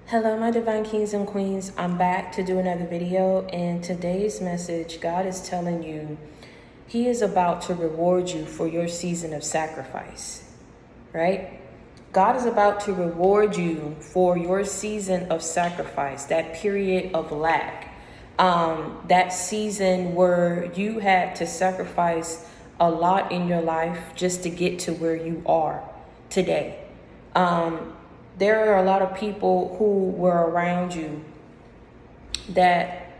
Hello, my divine kings and queens. I'm back to do another video, and today's message, God is telling you He is about to reward you for your season of sacrifice, right? God is about to reward you for your season of sacrifice, that period of lack, that season where you had to sacrifice a lot in your life just to get to where you are today. There are a lot of people who were around you that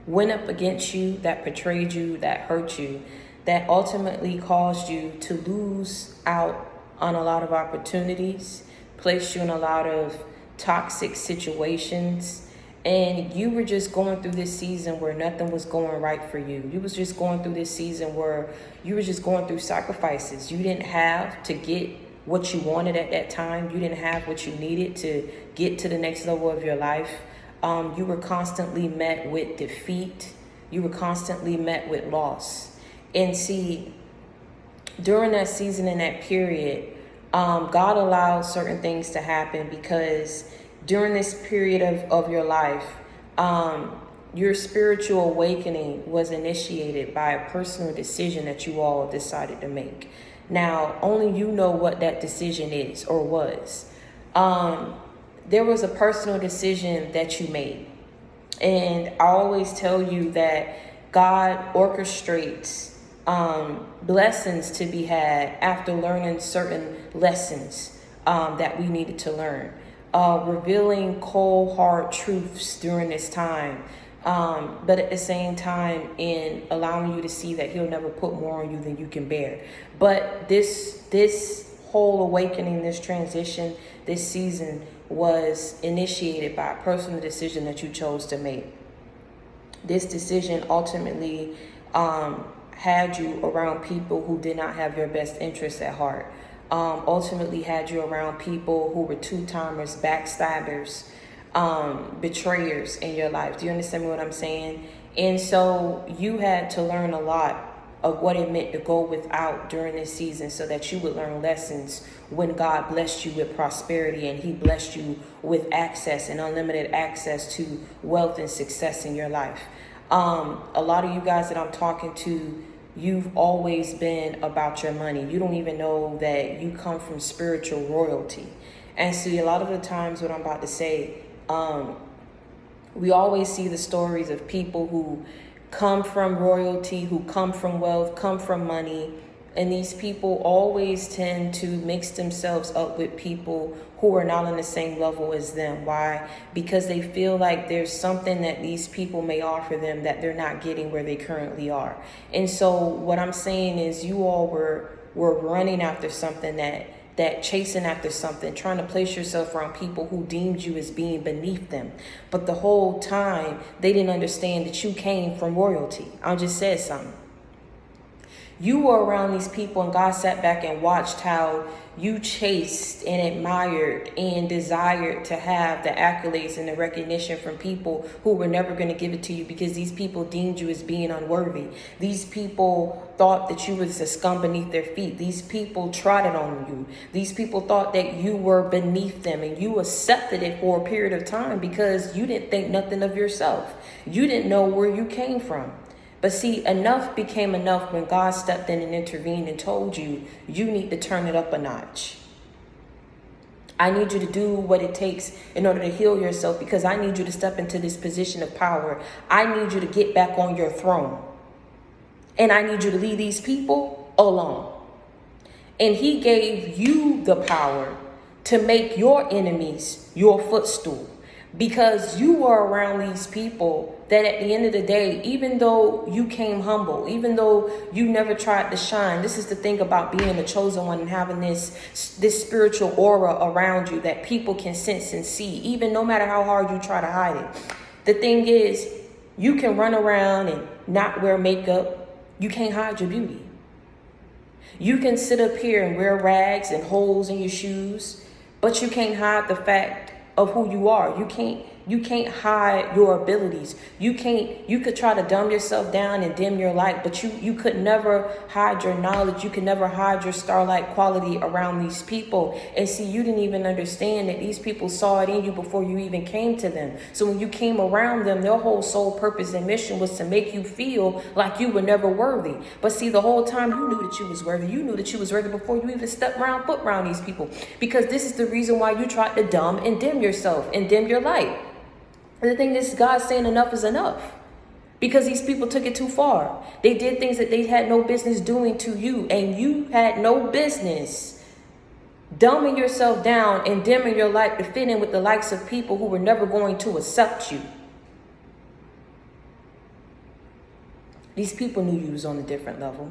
went up against you, that betrayed you, that hurt you, that ultimately caused you to lose out on a lot of opportunities, placed you in a lot of toxic situations, and you were just going through this season where nothing was going right for you. You was just going through this season where you were just going through sacrifices. You didn't have to get what you wanted at that time. You didn't have what you needed to get to the next level of your life. You were constantly met with defeat. You were constantly met with loss. And see, during that season and that period, God allowed certain things to happen because during this period of your life, your spiritual awakening was initiated by a personal decision that you all decided to make. Now, only you know what that decision is or was. There was a personal decision that you made. And I always tell you that God orchestrates blessings to be had after learning certain lessons that we needed to learn. Revealing cold, hard truths during this time. But at the same time, in allowing you to see that He'll never put more on you than you can bear. But this whole awakening, this transition, this season was initiated by a personal decision that you chose to make. This decision ultimately had you around people who did not have your best interests at heart. Ultimately had you around people who were two-timers, backstabbers, betrayers in your life. Do you understand what I'm saying? And so you had to learn a lot of what it meant to go without during this season so that you would learn lessons when God blessed you with prosperity and He blessed you with access and unlimited access to wealth and success in your life. A lot of you guys that I'm talking to, you've always been about your money. You don't even know that you come from spiritual royalty. And see, a lot of the times what I'm about to say, we always see the stories of people who come from royalty, who come from wealth, come from money. And these people always tend to mix themselves up with people who are not on the same level as them. Why? Because they feel like there's something that these people may offer them that they're not getting where they currently are. And so what I'm saying is you all were running after something that chasing after something, trying to place yourself around people who deemed you as being beneath them. But the whole time, they didn't understand that you came from royalty. I just said something. You were around these people and God sat back and watched how you chased and admired and desired to have the accolades and the recognition from people who were never going to give it to you because these people deemed you as being unworthy. These people thought that you was a scum beneath their feet. These people trotted on you. These people thought that you were beneath them, and you accepted it for a period of time because you didn't think nothing of yourself. You didn't know where you came from. But see, enough became enough when God stepped in and intervened and told you, you need to turn it up a notch. I need you to do what it takes in order to heal yourself because I need you to step into this position of power. I need you to get back on your throne. And I need you to leave these people alone. And He gave you the power to make your enemies your footstool. Because you were around these people that at the end of the day, even though you came humble, even though you never tried to shine, this is the thing about being the chosen one and having this spiritual aura around you that people can sense and see, even no matter how hard you try to hide it. The thing is, you can run around and not wear makeup. You can't hide your beauty. You can sit up here and wear rags and holes in your shoes, but you can't hide the fact of who you are. You can't hide your abilities. You could try to dumb yourself down and dim your light, but you could never hide your knowledge. You could never hide your starlight quality around these people. And see, you didn't even understand that these people saw it in you before you even came to them. So when you came around them, their whole sole purpose and mission was to make you feel like you were never worthy. But see, the whole time you knew that you was worthy. You knew that you was worthy before you even stepped foot around these people. Because this is the reason why you tried to dumb and dim yourself and dim your light. And the thing is, God's saying enough is enough. Because these people took it too far. They did things that they had no business doing to you. And you had no business dumbing yourself down and dimming your light to fit in with the likes of people who were never going to accept you. These people knew you was on a different level.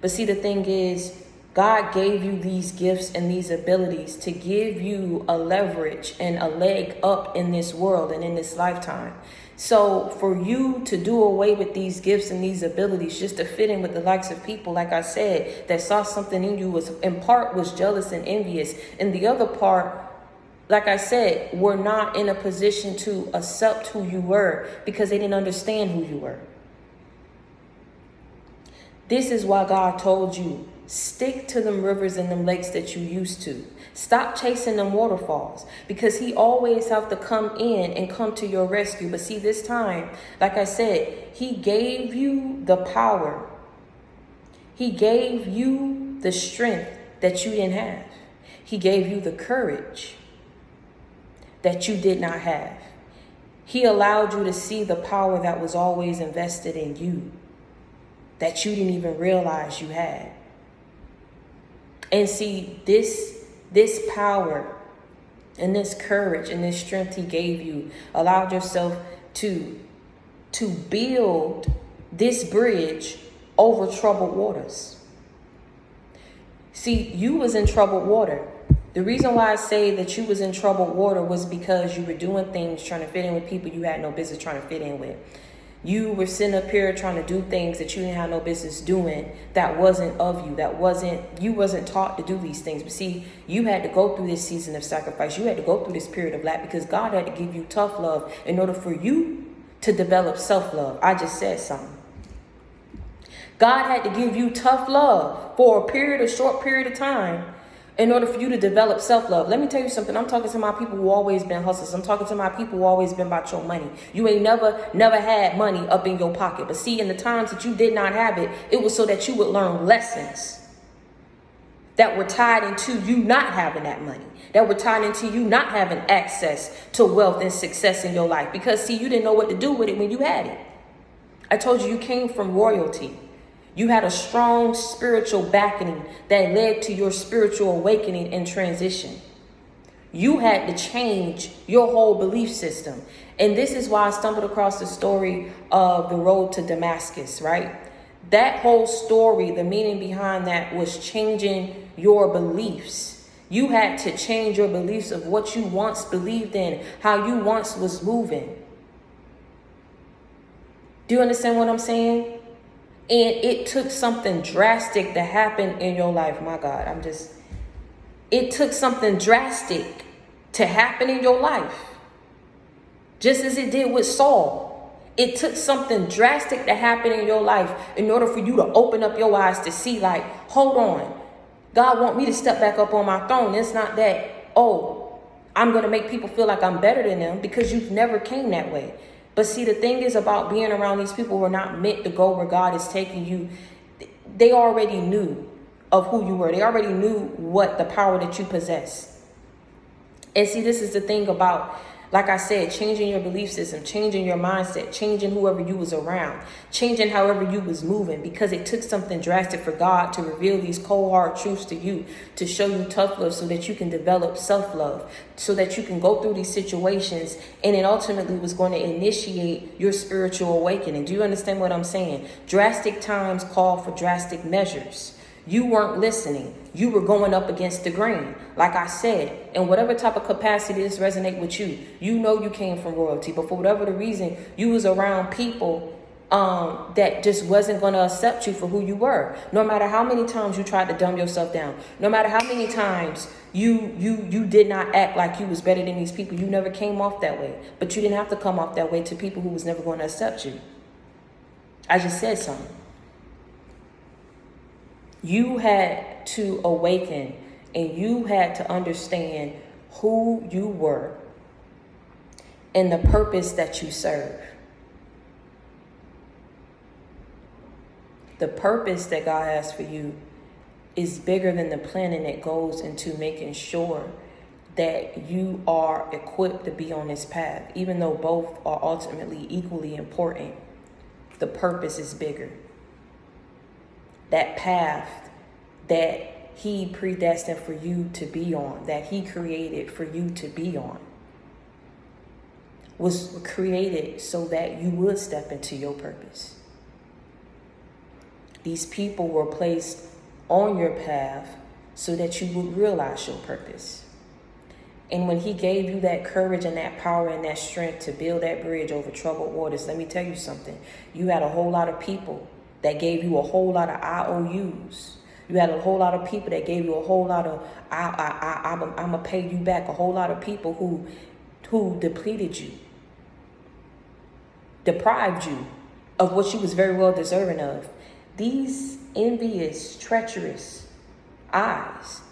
But see, the thing is, God gave you these gifts and these abilities to give you a leverage and a leg up in this world and in this lifetime. So for you to do away with these gifts and these abilities just to fit in with the likes of people, like I said, that saw something in you, was in part was jealous and envious. And the other part, like I said, were not in a position to accept who you were because they didn't understand who you were. This is why God told you, stick to them rivers and them lakes that you used to. Stop chasing them waterfalls, because he always have to come in and come to your rescue. But see, this time, like I said, he gave you the power. He gave you the strength that you didn't have. He gave you the courage that you did not have. He allowed you to see the power that was always invested in you, that you didn't even realize you had. And see, this power and this courage and this strength he gave you allowed yourself to build this bridge over troubled waters. See, you was in troubled water. The reason why I say that you was in troubled water was because you were doing things trying to fit in with people you had no business trying to fit in with. You were sitting up here trying to do things that you didn't have no business doing, that wasn't of you, you wasn't taught to do these things. But see, you had to go through this season of sacrifice. You had to go through this period of lack because God had to give you tough love in order for you to develop self-love. I just said something. God had to give you tough love for a short period of time in order for you to develop self-love. Let me tell you something. I'm talking to my people who always been hustlers. I'm talking to my people who always been about your money. You ain't never had money up in your pocket. But see, in the times that you did not have it, it was so that you would learn lessons that were tied into you not having that money, that were tied into you not having access to wealth and success in your life. Because see, you didn't know what to do with it when you had it. I told you came from royalty. You had a strong spiritual backing that led to your spiritual awakening and transition. You had to change your whole belief system. And this is why I stumbled across the story of the road to Damascus, right? That whole story, the meaning behind that was changing your beliefs. You had to change your beliefs of what you once believed in, how you once was moving. Do you understand what I'm saying? And it took something drastic to happen in your life. My God, it took something drastic to happen in your life. Just as it did with Saul. It took something drastic to happen in your life in order for you to open up your eyes to see, like, hold on. God want me to step back up on my throne. It's not that, I'm going to make people feel like I'm better than them, because you've never came that way. But see, the thing is about being around these people who are not meant to go where God is taking you. They already knew of who you were. They already knew what the power that you possess. And see, this is the thing about, like I said, changing your belief system, changing your mindset, changing whoever you was around, changing however you was moving, because it took something drastic for God to reveal these cold hard truths to you, to show you tough love so that you can develop self-love, so that you can go through these situations, and it ultimately was going to initiate your spiritual awakening. Do you understand what I'm saying? Drastic times call for drastic measures. You weren't listening. You were going up against the grain. Like I said, in whatever type of capacity this resonate with you, you know you came from royalty. But for whatever the reason, you was around people that just wasn't going to accept you for who you were. No matter how many times you tried to dumb yourself down, no matter how many times you did not act like you was better than these people, you never came off that way. But you didn't have to come off that way to people who was never going to accept you. I just said something. You had to awaken, and you had to understand who you were and the purpose that you serve. The purpose that God has for you is bigger than the planning that goes into making sure that you are equipped to be on this path. Even though both are ultimately equally important, the purpose is bigger. That path that he predestined for you to be on, that he created for you to be on, was created so that you would step into your purpose. These people were placed on your path so that you would realize your purpose. And when he gave you that courage and that power and that strength to build that bridge over troubled waters, let me tell you something. You had a whole lot of people that gave you a whole lot of IOUs. You had a whole lot of people that gave you a whole lot of, I'm going to pay you back. A whole lot of people who depleted you, deprived you of what you was very well deserving of. These envious, treacherous eyes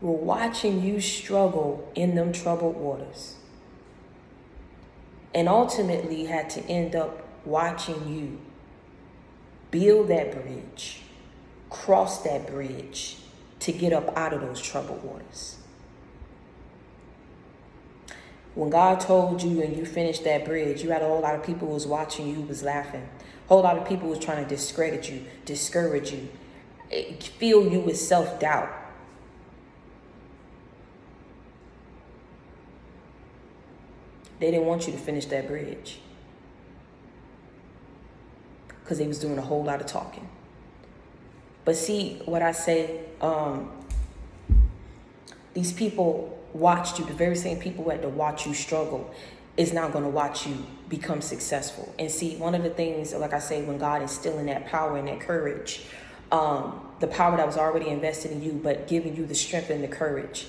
were watching you struggle in them troubled waters, and ultimately had to end up watching you build that bridge, cross that bridge to get up out of those troubled waters. When God told you and you finished that bridge, you had a whole lot of people who was watching you, who was laughing. A whole lot of people was trying to discredit you, discourage you, fill you with self-doubt. They didn't want you to finish that bridge because they was doing a whole lot of talking. But see what I say, these people watched you, the very same people who had to watch you struggle is now going to watch you become successful. And see, one of the things, like I say, when God is instilling that power and that courage, the power that was already invested in you, but giving you the strength and the courage,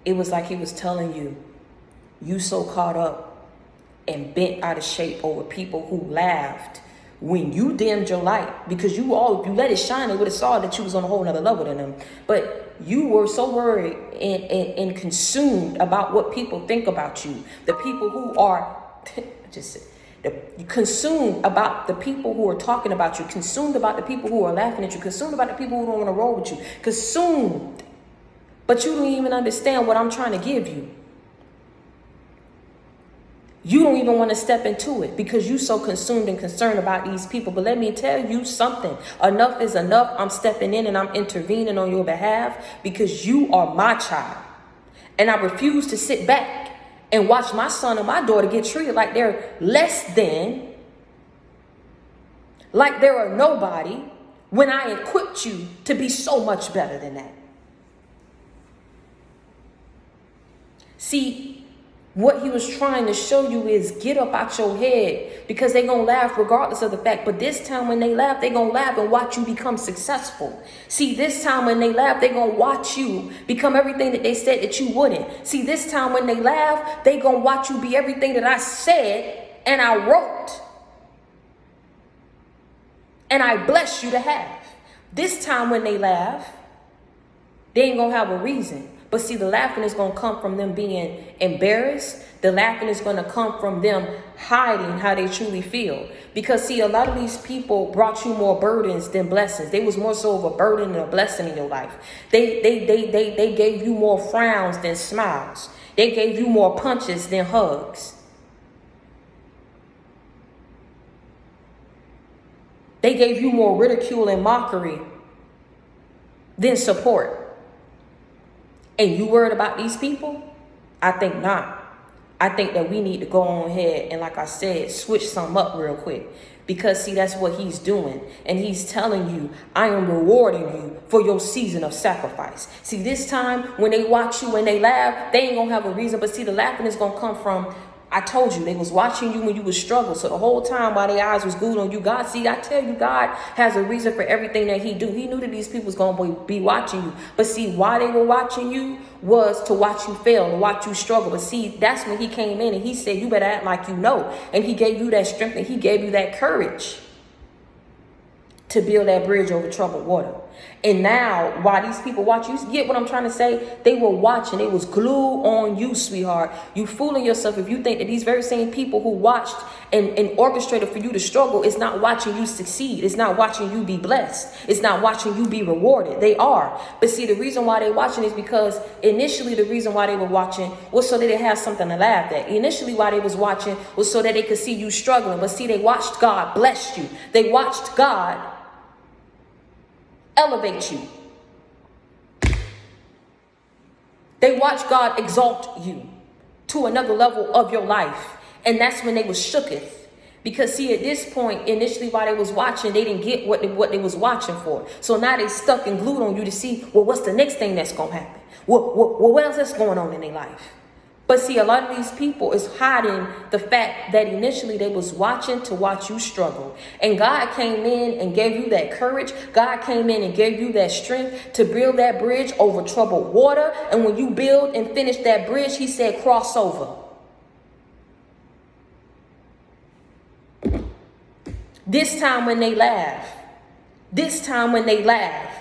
it was like he was telling you, you so caught up and bent out of shape over people who laughed when you dimmed your light, because you let it shine. They would have saw that you was on a whole nother level than them. But you were so worried and consumed about what people think about you. The people who are consumed about the people who are talking about you, consumed about the people who are laughing at you, consumed about the people who don't want to roll with you, consumed. But you don't even understand what I'm trying to give you. You don't even want to step into it because you're so consumed and concerned about these people. But let me tell you something. Enough is enough. I'm stepping in and I'm intervening on your behalf because you are my child. And I refuse to sit back and watch my son or my daughter get treated like they're less than, like they are nobody, when I equipped you to be so much better than that. See, what he was trying to show you is get up out your head, because they're going to laugh regardless of the fact. But this time when they laugh, they're going to laugh and watch you become successful. See, this time when they laugh, they're going to watch you become everything that they said that you wouldn't. See, this time when they laugh, they're going to watch you be everything that I said and I wrote and I bless you to have. This time when they laugh, they ain't going to have a reason. But see, the laughing is going to come from them being embarrassed. The laughing is going to come from them hiding how they truly feel. Because see, a lot of these people brought you more burdens than blessings. They was more so of a burden than a blessing in your life. They gave you more frowns than smiles. They gave you more punches than hugs. They gave you more ridicule and mockery than support. And you worried about these people? I think not. I think that we need to go on ahead and, like I said, switch some up real quick. Because, see, that's what he's doing. And he's telling you, I am rewarding you for your season of sacrifice. See, this time when they watch you and they laugh, they ain't going to have a reason. But see, the laughing is going to come from I told you, they was watching you when you was struggling. So the whole time while their eyes was glued on you, God, see, I tell you, God has a reason for everything that he do. He knew that these people was going to be watching you. But see, why they were watching you was to watch you fail, to watch you struggle. But see, that's when he came in and he said, you better act like you know. And he gave you that strength and he gave you that courage to build that bridge over troubled water. And now, while these people watch, you get what I'm trying to say? They were watching. They was glued on you, sweetheart. You fooling yourself if you think that these very same people who watched and orchestrated for you to struggle is not watching you succeed. It's not watching you be blessed. It's not watching you be rewarded. They are. But see, the reason why they're watching is because initially the reason why they were watching was so that they had something to laugh at. Initially why they was watching was so that they could see you struggling. But see, they watched God bless you. They watched God elevate you. They watch God exalt you to another level of your life. And that's when they was shooketh. Because see, at this point, initially while they was watching, they didn't get what they was watching for. So now they stuck and glued on you to see, well, what's the next thing that's going to happen? What else is going on in their life? But see, a lot of these people is hiding the fact that initially they was watching to watch you struggle. And God came in and gave you that courage. God came in and gave you that strength to build that bridge over troubled water. And when you build and finish that bridge, he said, cross over. This time when they laugh, this time when they laugh,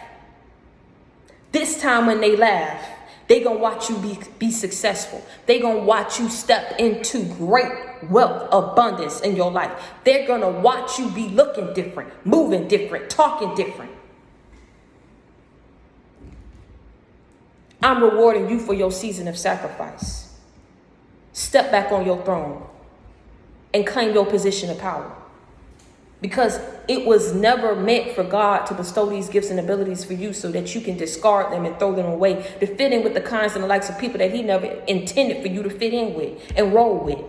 this time when they laugh, they gonna watch you be successful. They gonna watch you step into great wealth, abundance in your life. They're gonna watch you be looking different, moving different, talking different. I'm rewarding you for your season of sacrifice. Step back on your throne and claim your position of power. Because it was never meant for God to bestow these gifts and abilities for you so that you can discard them and throw them away to fit in with the kinds and the likes of people that he never intended for you to fit in with and roll with.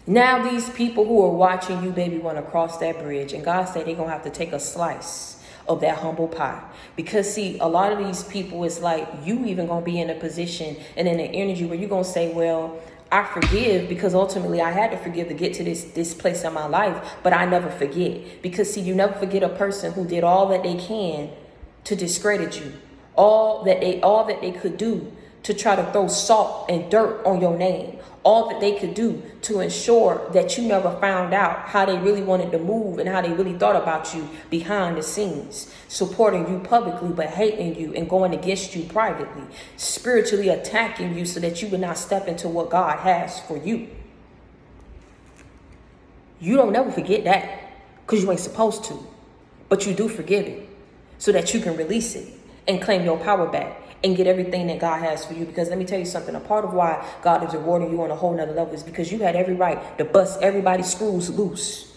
Now these people who are watching you, baby, want to cross that bridge. And God said they're going to have to take a slice of that humble pie. Because see, a lot of these people, it's like you even going to be in a position and in an energy where you're going to say, well, I forgive because ultimately I had to forgive to get to this place in my life, but I never forget. Because see, you never forget a person who did all that they can to discredit you, all that they could do to try to throw salt and dirt on your name, all that they could do to ensure that you never found out how they really wanted to move and how they really thought about you behind the scenes, supporting you publicly, but hating you and going against you privately, spiritually attacking you so that you would not step into what God has for you. You don't never forget that because you ain't supposed to, but you do forgive it so that you can release it and claim your power back and get everything that God has for you. Because let me tell you something, a part of why God is rewarding you on a whole nother level is because you had every right to bust everybody's screws loose.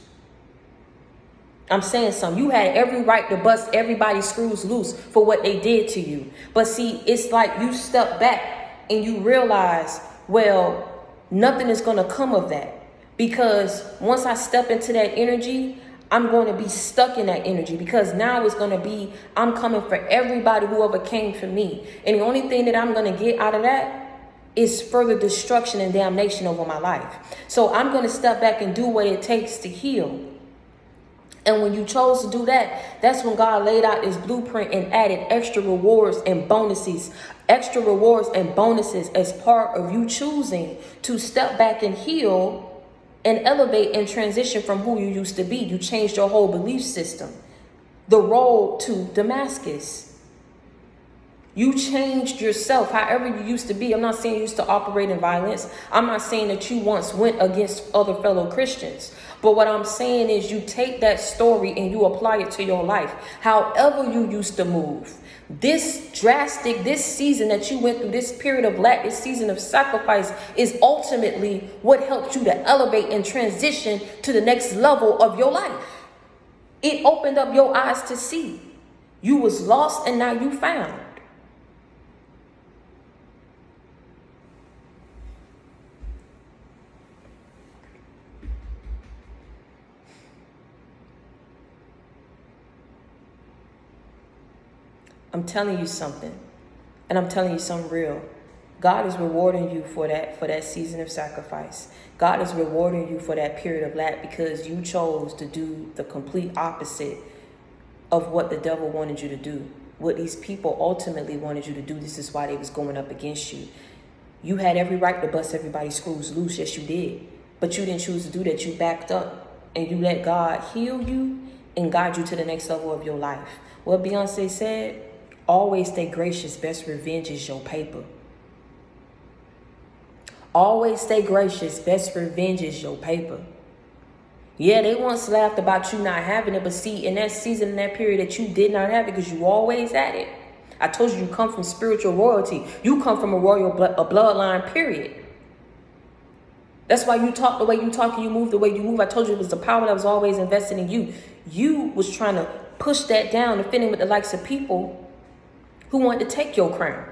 I'm saying something. You had every right to bust everybody's screws loose for what they did to you. But see, it's like you step back and you realize, well, nothing is going to come of that. Because once I step into that energy, I'm going to be stuck in that energy because now it's going to be, I'm coming for everybody who ever came for me. And the only thing that I'm going to get out of that is further destruction and damnation over my life. So I'm going to step back and do what it takes to heal. And when you chose to do that, that's when God laid out his blueprint and added extra rewards and bonuses as part of you choosing to step back and heal and elevate and transition from who you used to be. You changed your whole belief system. The road to Damascus. You changed yourself however you used to be. I'm not saying you used to operate in violence. I'm not saying that you once went against other fellow Christians. But what I'm saying is you take that story and you apply it to your life. However you used to move. This season that you went through, this period of lack, this season of sacrifice is ultimately what helped you to elevate and transition to the next level of your life. It opened up your eyes to see. You was lost and now you found. I'm telling you something, and I'm telling you something real. God is rewarding you for that season of sacrifice. God is rewarding you for that period of lack because you chose to do the complete opposite of what the devil wanted you to do. What these people ultimately wanted you to do. This is why they was going up against you. You had every right to bust everybody's screws loose. Yes, you did. But you didn't choose to do that. You backed up and you let God heal you and guide you to the next level of your life. What Beyonce said, always stay gracious. Best revenge is your paper. Always stay gracious. Best revenge is your paper. Yeah, they once laughed about you not having it, but see, in that season, in that period that you did not have it because you always had it. I told you come from spiritual royalty. You come from a bloodline, period. That's why you talk the way you talk and you move the way you move. I told you it was the power that was always invested in you. You was trying to push that down and fit in with the likes of people who wanted to take your crown,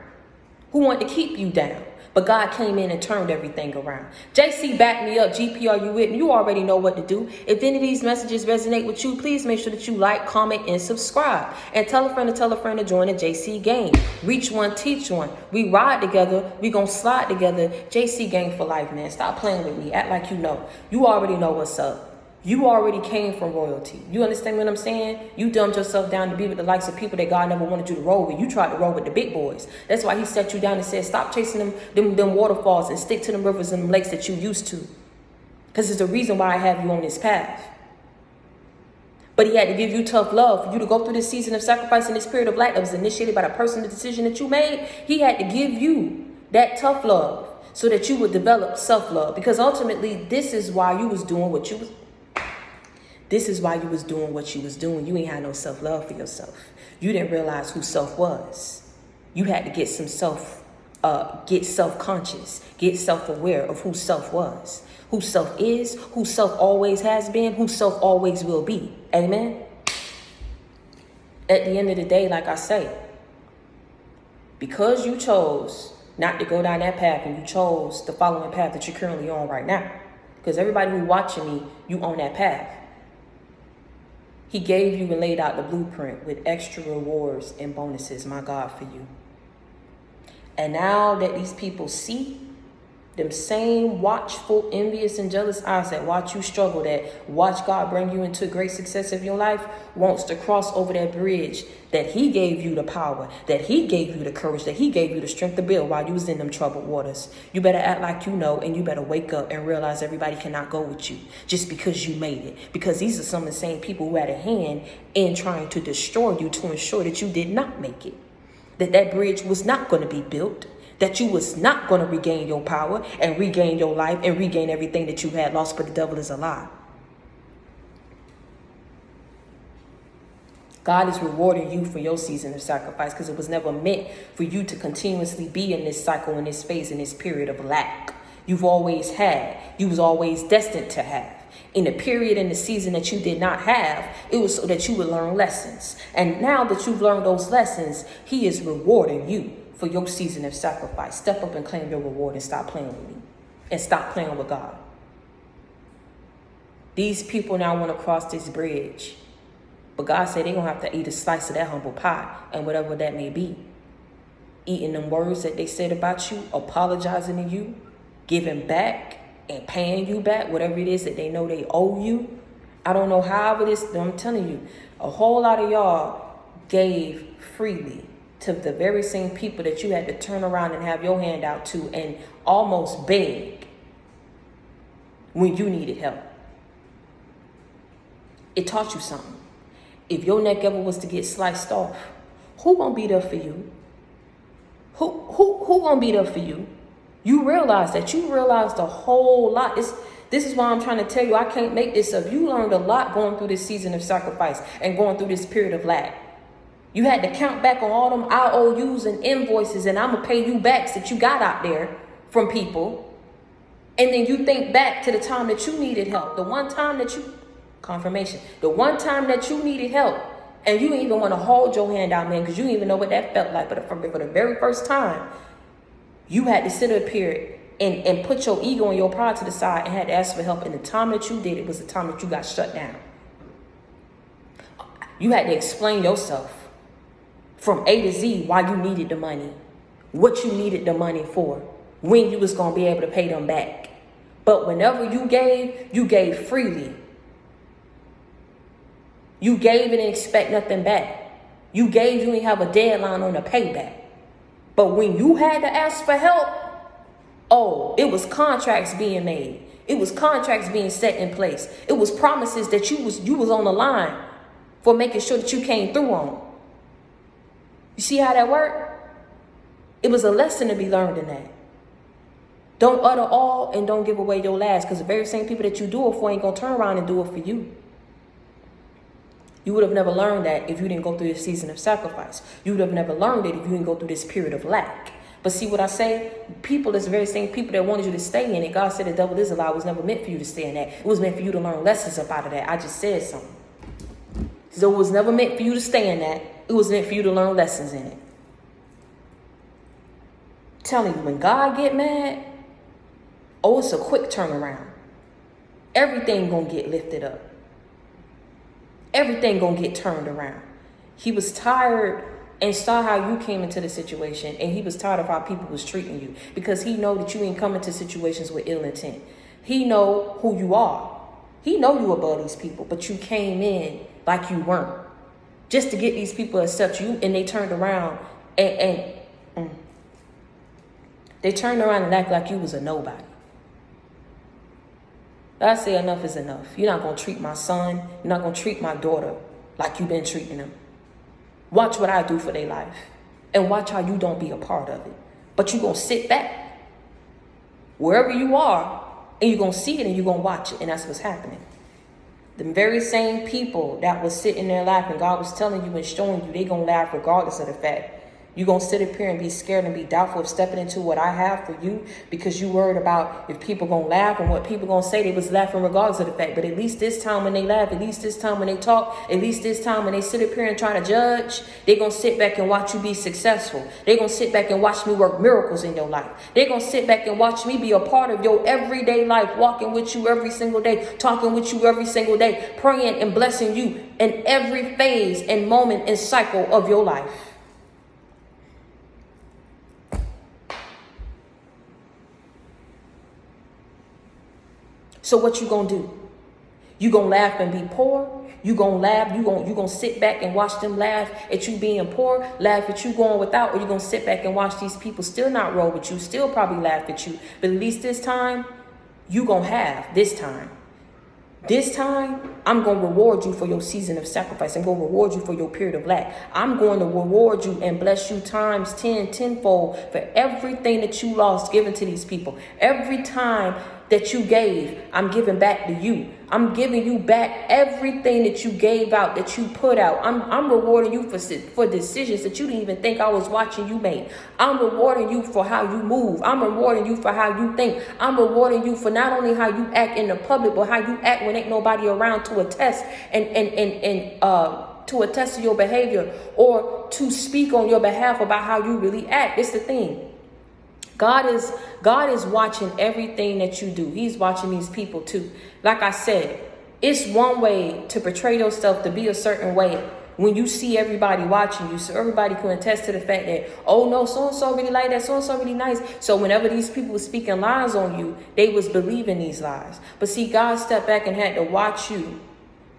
who wanted to keep you down. But God came in and turned everything around. JC, back me up. GP, are you with me? You already know what to do. If any of these messages resonate with you, please make sure that you like, comment, and subscribe. And tell a friend to join the JC gang. Reach one, teach one. We ride together. We gonna slide together. JC gang for life, man. Stop playing with me. Act like you know. You already know what's up. You already came from royalty. You understand what I'm saying? You dumbed yourself down to be with the likes of people that God never wanted you to roll with. You tried to roll with the big boys. That's why he set you down and said, stop chasing them waterfalls and stick to them rivers and them lakes that you used to. Because there's a reason why I have you on this path. But he had to give you tough love for you to go through this season of sacrifice and this period of lack that was initiated by the personal decision that you made. He had to give you that tough love so that you would develop self-love. Because ultimately, this is why you was doing what you was doing. You ain't had no self-love for yourself. You didn't realize who self was. You had to get get self-conscious, get self-aware of who self was, who self is, who self always has been, who self always will be. Amen. At the end of the day, like I say, because you chose not to go down that path and you chose the following path that you're currently on right now, because everybody who watching me, you on that path. He gave you and laid out the blueprint with extra rewards and bonuses, my God, for you. And now that these people see them same watchful, envious, and jealous eyes that watch you struggle, that watch God bring you into great success of your life, wants to cross over that bridge that he gave you the power, that he gave you the courage, that he gave you the strength to build while you was in them troubled waters. You better act like you know, and you better wake up and realize everybody cannot go with you just because you made it. Because these are some of the same people who had a hand in trying to destroy you to ensure that you did not make it, that bridge was not going to be built, that you was not going to regain your power and regain your life and regain everything that you had lost, but the devil is a lie. God is rewarding you for your season of sacrifice because it was never meant for you to continuously be in this cycle, in this phase, in this period of lack. You've always had, you was always destined to have. In the period in the season that you did not have, it was so that you would learn lessons. And now that you've learned those lessons, he is rewarding you for your season of sacrifice. Step up and claim your reward and stop playing with me. And stop playing with God. These people now want to cross this bridge. But God said they're going to have to eat a slice of that humble pie and whatever that may be. Eating them words that they said about you, apologizing to you, giving back and paying you back, whatever it is that they know they owe you. I don't know how it is, but I'm telling you, a whole lot of y'all gave freely to the very same people that you had to turn around and have your hand out to and almost beg when you needed help. It taught you something. If your neck ever was to get sliced off, who gonna be there for you? Who gonna be there for you? You realize a whole lot. This is why I'm trying to tell you, I can't make this up. You learned a lot going through this season of sacrifice and going through this period of lack. You had to count back on all them IOUs and invoices and I'm going to pay you backs that you got out there from people. And then you think back to the time that you needed help. The one time that you needed help. And you didn't even want to hold your hand out, man, because you didn't even know what that felt like. But for the very first time, you had to sit up here and put your ego and your pride to the side and had to ask for help. And the time that you did it was the time that you got shut down. You had to explain yourself from A to Z why you needed the money, what you needed the money for, when you was going to be able to pay them back. But whenever you gave freely. You gave and didn't expect nothing back. You gave, you didn't have a deadline on the payback. But when you had to ask for help, oh, it was contracts being made. It was contracts being set in place. It was promises that you was on the line for making sure that you came through on. You see how that worked? It was a lesson to be learned in that. Don't utter all and don't give away your last, because the very same people that you do it for ain't going to turn around and do it for you. You would have never learned that if you didn't go through this season of sacrifice. You would have never learned it if you didn't go through this period of lack. But see what I say? People, it's the very same people that wanted you to stay in it. God said the devil is a lie. It was never meant for you to stay in that. It was meant for you to learn lessons up out of that. I just said something. So it was never meant for you to stay in that. It was meant for you to learn lessons in it. I'm telling you, when God get mad, oh, it's a quick turnaround. Everything gonna get lifted up. Everything gonna get turned around. He was tired and saw how you came into the situation, and he was tired of how people was treating you, because he know that you ain't come into situations with ill intent. He know who you are. He know you above these people, but you came in like you weren't, just to get these people to accept you, and they turned around and they turned around and act like you was a nobody. I say enough is enough. You're not going to treat my son, you're not going to treat my daughter like you've been treating them. Watch what I do for their life, and watch how you don't be a part of it. But you're going to sit back wherever you are, and you're going to see it, and you're going to watch it, and that's what's happening. The very same people that was sitting there laughing, God was telling you and showing you, they going to laugh regardless of the fact. You're going to sit up here and be scared and be doubtful of stepping into what I have for you, because you worried about if people going to laugh and what people going to say. They was laughing regardless of the fact. But at least this time when they laugh, at least this time when they talk, at least this time when they sit up here and try to judge, they're going to sit back and watch you be successful. They're going to sit back and watch me work miracles in your life. They're going to sit back and watch me be a part of your everyday life, walking with you every single day, talking with you every single day, praying and blessing you in every phase and moment and cycle of your life. So what you gonna do? You gonna laugh and be poor? You gonna laugh? You gonna sit back and watch them laugh at you being poor, laugh at you going without, or you gonna sit back and watch these people still not roll with you, still probably laugh at you, but at least this time you gonna have this time. This time, I'm going to reward you for your season of sacrifice. I'm going to reward you for your period of lack. I'm going to reward you and bless you times 10, tenfold for everything that you lost given to these people. Every time that you gave, I'm giving back to you. I'm giving you back everything that you gave out, that you put out. I'm rewarding you for decisions that you didn't even think I was watching you make. I'm rewarding you for how you move. I'm rewarding you for how you think. I'm rewarding you for not only how you act in the public, but how you act when ain't nobody around to attest to attest to your behavior or to speak on your behalf about how you really act. It's the thing. God is watching everything that you do. He's watching these people too. Like I said, it's one way to portray yourself to be a certain way when you see everybody watching you, so everybody can attest to the fact that, oh no, so-and-so really like that, so-and-so really nice. So whenever these people were speaking lies on you, they was believing these lies. But see, God stepped back and had to watch you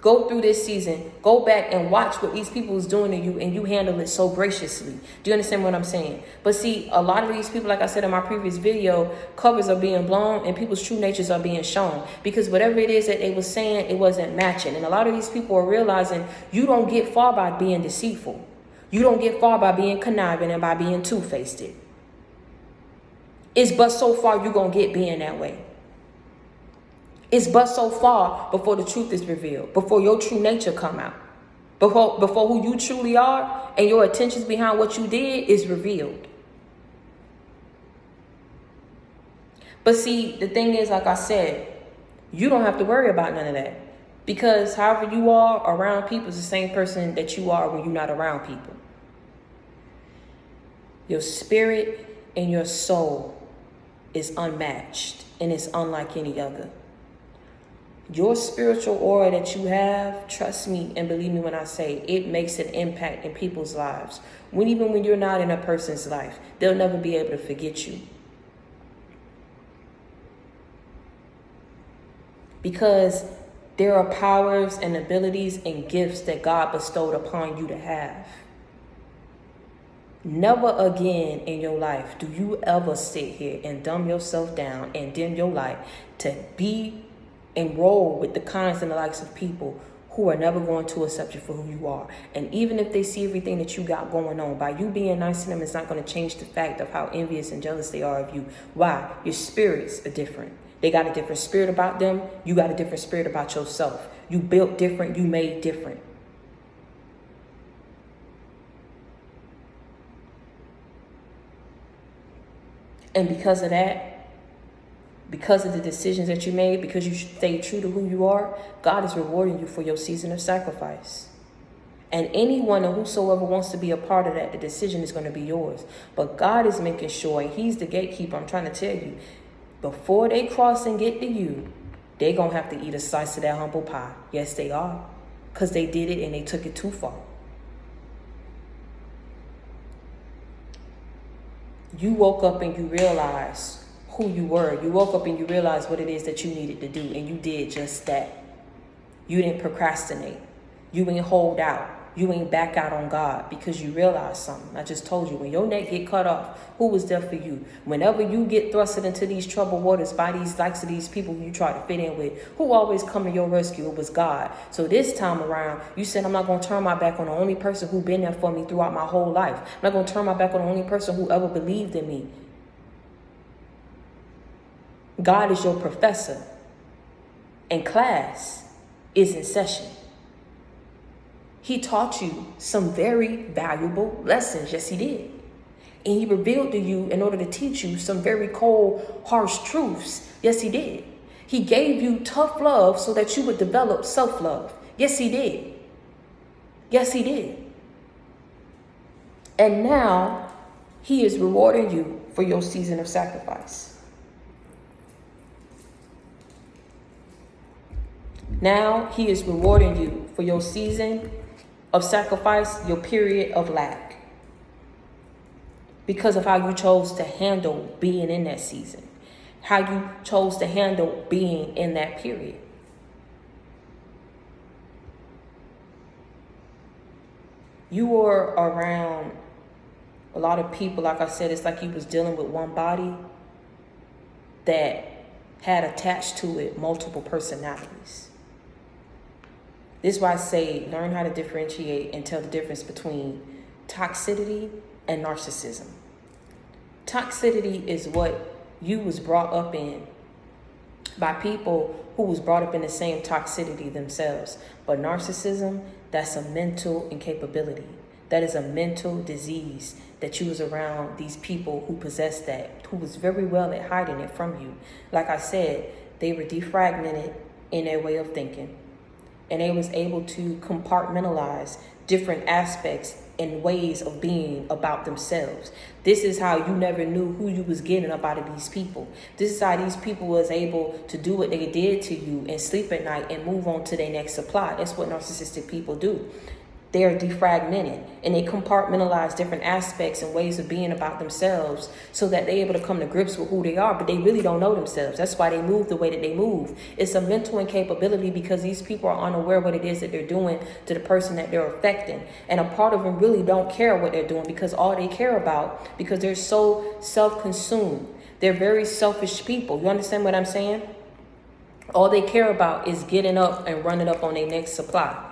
go through this season, go back and watch what these people was doing to you, and you handle it so graciously. Do you understand what I'm saying? But see, a lot of these people, like I said in my previous video, covers are being blown and people's true natures are being shown, because whatever it is that they was saying, it wasn't matching. And a lot of these people are realizing you don't get far by being deceitful. You don't get far by being conniving and by being two-faced. It's but so far you're going to get being that way. It's but so far before the truth is revealed, before your true nature come out, before who you truly are and your intentions behind what you did is revealed. But see, the thing is, like I said, you don't have to worry about none of that, because however you are around people is the same person that you are when you're not around people. Your spirit and your soul is unmatched, and it's unlike any other. Your spiritual aura that you have, trust me and believe me when I say it makes an impact in people's lives. Even when you're not in a person's life, they'll never be able to forget you. Because there are powers and abilities and gifts that God bestowed upon you to have. Never again in your life do you ever sit here and dumb yourself down and dim your light to be enrolled with the kinds and the likes of people who are never going to accept you for who you are. And even if they see everything that you got going on, by you being nice to them, it's not going to change the fact of how envious and jealous they are of you. Why? Your spirits are different. They got a different spirit about them. You got a different spirit about yourself. You built different. You made different. And because of that, because of the decisions that you made, because you stayed true to who you are, God is rewarding you for your season of sacrifice. And anyone and whosoever wants to be a part of that, the decision is going to be yours. But God is making sure, and He's the gatekeeper, I'm trying to tell you, before they cross and get to you, they're going to have to eat a slice of that humble pie. Yes, they are. Because they did it and they took it too far. You woke up and you realized who you were. You woke up and you realized what it is that you needed to do. And you did just that. You didn't procrastinate. You ain't hold out. You ain't back out on God because you realized something. I just told you, when your neck get cut off, who was there for you? Whenever you get thrusted into these troubled waters by these likes of these people who you try to fit in with, who always come to your rescue? It was God. So this time around, you said, I'm not going to turn my back on the only person who been there for me throughout my whole life. I'm not going to turn my back on the only person who ever believed in me. God is your professor, and class is in session. He taught you some very valuable lessons. Yes, He did. And He revealed to you, in order to teach you, some very cold, harsh truths. Yes, He did. He gave you tough love so that you would develop self-love. Yes, He did. Yes, He did. And now He is rewarding you for your season of sacrifice. Now He is rewarding you for your season of sacrifice, your period of lack, because of how you chose to handle being in that season, how you chose to handle being in that period. You were around a lot of people, like I said, it's like you was dealing with one body that had attached to it multiple personalities. This is why I say learn how to differentiate and tell the difference between toxicity and narcissism. Toxicity is what you was brought up in by people who was brought up in the same toxicity themselves. But narcissism, that's a mental incapability. That is a mental disease that you was around these people who possessed that, who was very well at hiding it from you. Like I said, they were defragmented in their way of thinking. And they was able to compartmentalize different aspects and ways of being about themselves. This is how you never knew who you was getting up out of these people. This is how these people was able to do what they did to you and sleep at night and move on to their next supply. That's what narcissistic people do. They're defragmented and they compartmentalize different aspects and ways of being about themselves so that they're able to come to grips with who they are, but they really don't know themselves. That's why they move the way that they move. It's a mental incapability because these people are unaware what it is that they're doing to the person that they're affecting. And a part of them really don't care what they're doing because all they care about, because they're so self-consumed. They're very selfish people. You understand what I'm saying? All they care about is getting up and running up on their next supply.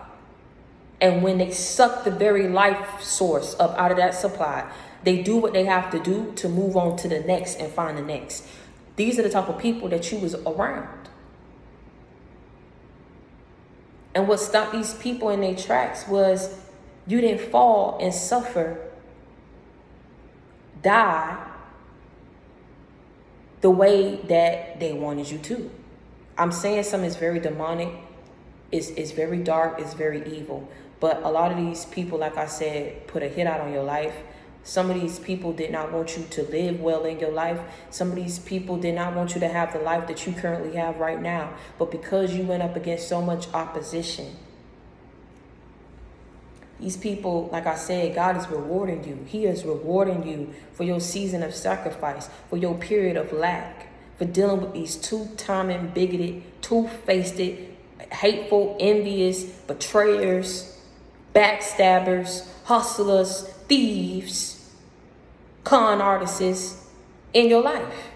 And when they suck the very life source up out of that supply, they do what they have to do to move on to the next and find the next. These are the type of people that you was around. And what stopped these people in their tracks was you didn't fall and suffer, die the way that they wanted you to. I'm saying something is very demonic. It's very dark. It's very evil. But a lot of these people, like I said, put a hit out on your life Some of these people did not want you to live well in your life. Some of these people did not want you to have the life that you currently have right now. But because you went up against so much opposition, these people, like I said, God is rewarding you. He is rewarding you for your season of sacrifice, for your period of lack, for dealing with these two-timing, bigoted, two-faced, hateful, envious, betrayers, backstabbers, hustlers, thieves, con artists in your life.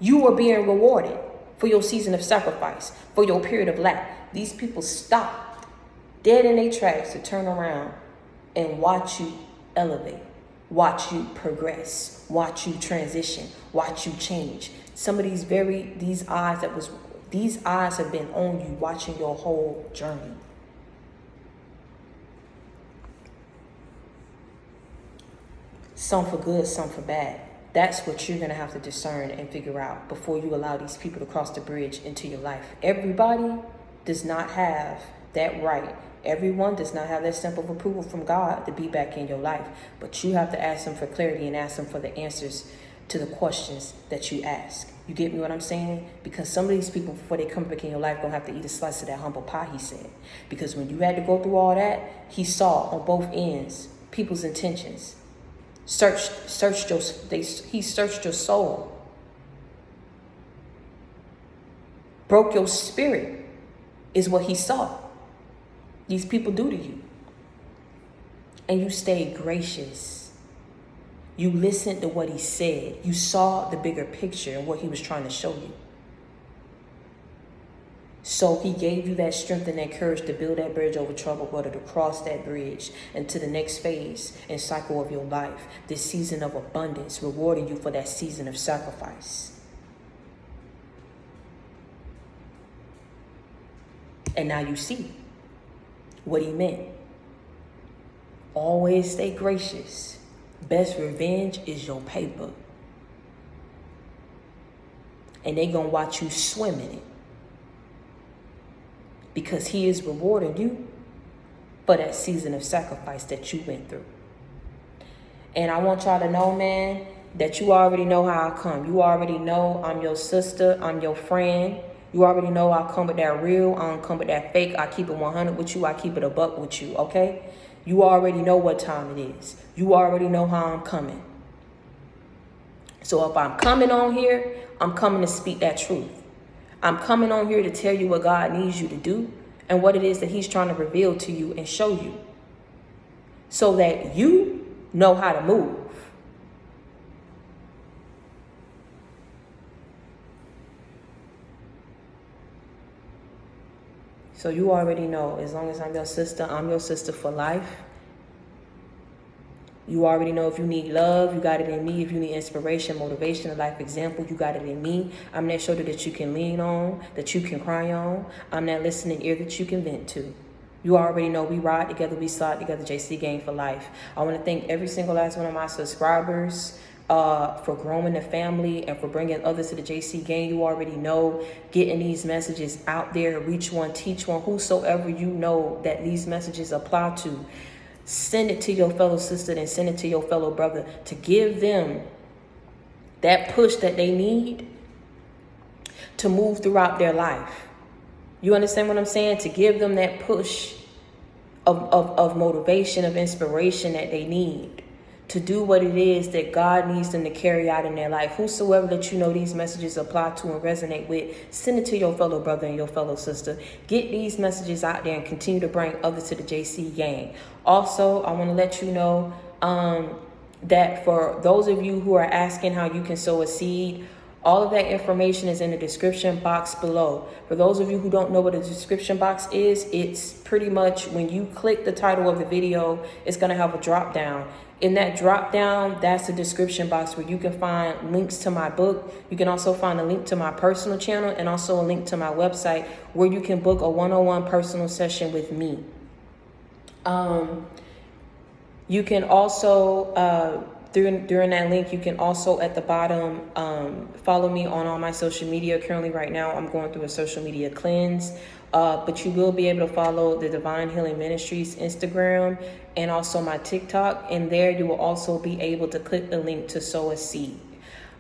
You are being rewarded for your season of sacrifice, for your period of lack. These people stopped dead in their tracks to turn around and watch you elevate, watch you progress, watch you transition, watch you change. Some of these eyes have been on you, watching your whole journey. Some for good, some for bad. That's what you're going to have to discern and figure out before you allow these people to cross the bridge into your life. Everybody does not have that right. Everyone does not have that stamp of approval from God to be back in your life. But you have to ask them for clarity and ask them for the answers to the questions that you ask. You get me what I'm saying? Because some of these people, before they come back in your life, don't have to eat a slice of that humble pie, he said. Because when you had to go through all that, he saw on both ends people's intentions. He searched your soul, broke your spirit, is what he saw. These people do to you. And you stayed gracious. You listened to what he said. You saw the bigger picture and what he was trying to show you. So he gave you that strength and that courage to build that bridge over troubled water, to cross that bridge into the next phase and cycle of your life. This season of abundance, rewarding you for that season of sacrifice. And now you see what he meant. Always stay gracious. Best revenge is your paper. And they gonna watch you swim in it. Because he is rewarding you for that season of sacrifice that you went through. And I want y'all to know, man, that you already know how I come. You already know I'm your sister. I'm your friend. You already know I come with that real. I don't come with that fake. I keep it 100 with you. I keep it a buck with you, okay? You already know what time it is. You already know how I'm coming. So if I'm coming on here, I'm coming to speak that truth. I'm coming on here to tell you what God needs you to do and what it is that he's trying to reveal to you and show you so that you know how to move. So you already know, as long as I'm your sister for life. You already know if you need love, you got it in me. If you need inspiration, motivation, a life example, you got it in me. I'm that shoulder that you can lean on, that you can cry on. I'm that listening ear that you can vent to. You already know we ride together, we slide together, JC Gang for life. I want to thank every single last one of my subscribers for growing the family and for bringing others to the JC Gang. You already know, getting these messages out there, reach one, teach one, whosoever you know that these messages apply to. Send it to your fellow sister and send it to your fellow brother to give them that push that they need to move throughout their life. You understand what I'm saying? To give them that push of motivation, of inspiration that they need to do what it is that God needs them to carry out in their life. Whosoever that you know these messages apply to and resonate with, send it to your fellow brother and your fellow sister. Get these messages out there and continue to bring others to the JC Gang. Also, I want to let you know that for those of you who are asking how you can sow a seed, all of that information is in the description box below. For those of you who don't know what a description box is, it's pretty much when you click the title of the video, it's going to have a drop down. In that drop down, that's the description box where you can find links to my book. You can also find a link to my personal channel and also a link to my website where you can book a one-on-one personal session with me. You can also during that link, you can also at the bottom follow me on all my social media. Currently, right now, I'm going through a social media cleanse. But you will be able to follow the Divine Healing Ministries Instagram and also my TikTok. And there you will also be able to click the link to sow a seed.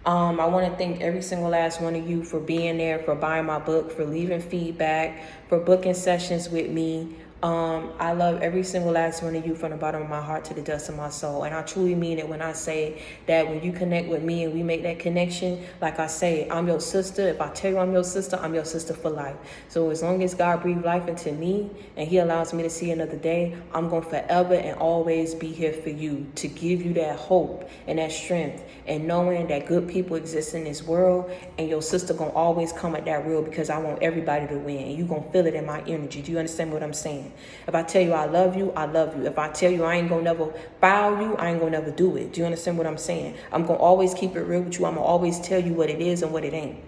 I want to thank every single last one of you for being there, for buying my book, for leaving feedback, for booking sessions with me. I love every single last one of you from the bottom of my heart to the depths of my soul. And I truly mean it when I say that when you connect with me and we make that connection, like I say, I'm your sister. If I tell you I'm your sister for life. So as long as God breathed life into me and he allows me to see another day, I'm going to forever and always be here for you, to give you that hope and that strength, and knowing that good people exist in this world, and your sister going to always come at that real, because I want everybody to win, and you going to feel it in my energy. Do you understand what I'm saying? If I tell you I love you, I love you. If I tell you I ain't going to never foul you, I ain't going to never do it. Do you understand what I'm saying? I'm going to always keep it real with you. I'm going to always tell you what it is and what it ain't.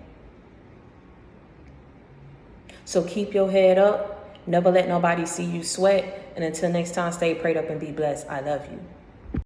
So keep your head up. Never let nobody see you sweat. And until next time, stay prayed up and be blessed. I love you.